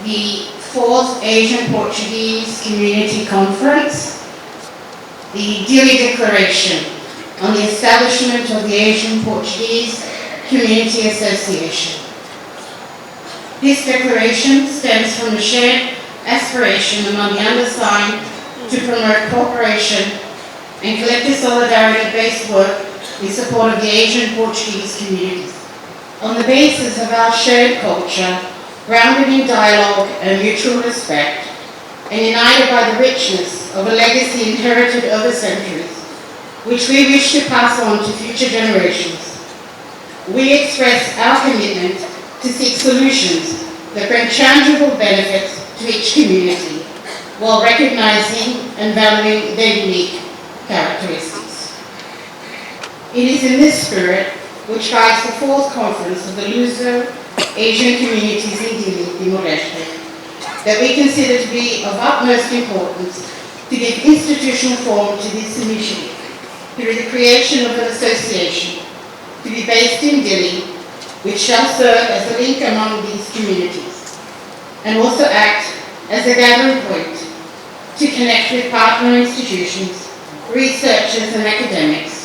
the 4th Asian Portuguese Community Conference, the DILI Declaration on the establishment of the Asian Portuguese Community Association. This declaration stems from the shared aspiration among the undersigned to promote cooperation and collective solidarity-based work in support of the Asian Portuguese communities. On the basis of our shared culture, grounded in dialogue and mutual respect, and united by the richness of a legacy inherited over centuries, which we wish to pass on to future generations, we express our commitment to seek solutions that bring tangible benefits to each community, while recognizing and valuing their unique characteristics. It is in this spirit which guides the 4th conference of the Luso Asian Communities in DILI, Timor-Leste, that we consider to be of utmost importance to give institutional form to this initiative through the creation of an association to be based in DILI, which shall serve as a link among these communities, and also act as a gathering point to connect with partner institutions, researchers and academics,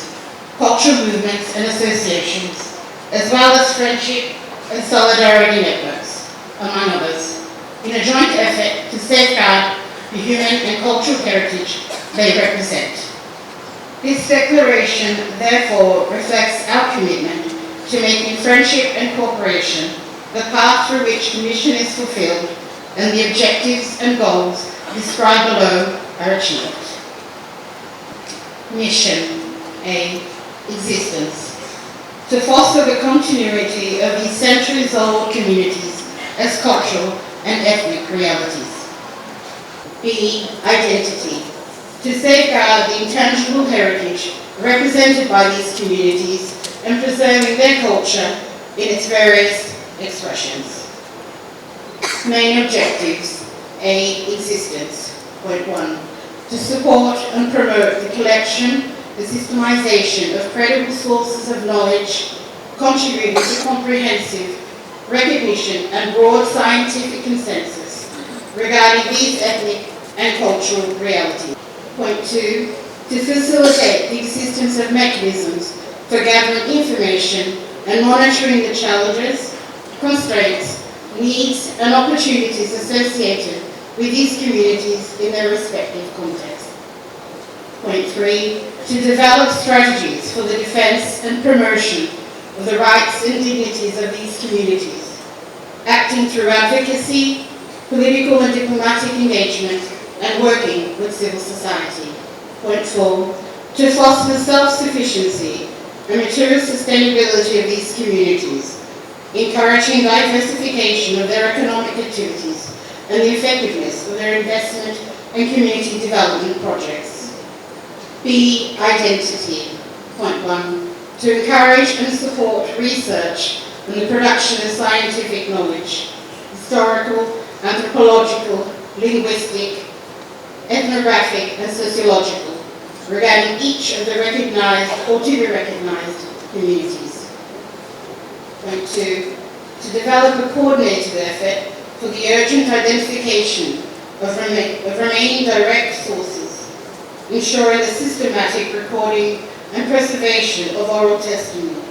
cultural movements and associations, as well as friendship and solidarity networks, among others, in a joint effort to safeguard the human and cultural heritage they represent. This declaration, therefore, reflects our commitment to making friendship and cooperation the path through which the mission is fulfilled and the objectives and goals described below are achieved. Mission A. Existence. To foster the continuity of these centuries-old communities as cultural and ethnic realities. B. Identity. To safeguard the intangible heritage represented by these communities and preserving their culture in its various expressions. Main objectives. A. Existence. Point 1. To support and promote the collection, the systemization of credible sources of knowledge, contributing to comprehensive recognition and broad scientific consensus regarding these ethnic and cultural realities. Point 2. To facilitate the existence of mechanisms for gathering information and monitoring the challenges, constraints, needs and opportunities associated with these communities in their respective contexts. Point 3. To develop strategies for the defense and promotion of the rights and dignities of these communities, acting through advocacy, political and diplomatic engagement, and working with civil society. Point 4. To foster self-sufficiency and material sustainability of these communities, encouraging diversification of their economic activities and the effectiveness of their investment and community development projects. B. Identity. Point 1. To encourage and support research and the production of scientific knowledge, historical, anthropological, linguistic, ethnographic and sociological, regarding each of the recognized or to be recognized communities. Point 2. To develop a coordinated effort for the urgent identification of remaining direct sources, ensuring the systematic recording and preservation of oral testimony,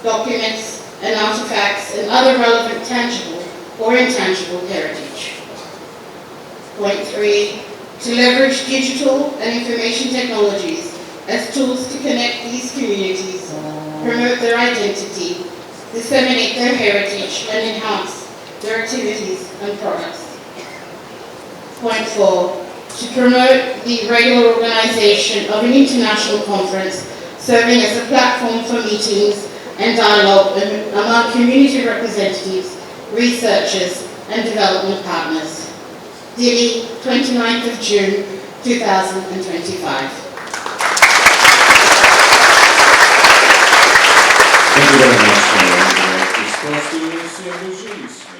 documents and artifacts and other relevant tangible or intangible heritage. Point 3. To leverage digital and information technologies as tools to connect these communities, promote their identity, disseminate their heritage and enhance their activities and products. Point 4. To promote the regular organization of an international conference serving as a platform for meetings and dialogue among community representatives, researchers and development partners. DILI, 29th of June, 2025. Thank you very much. Resposta do Sr. Juiz.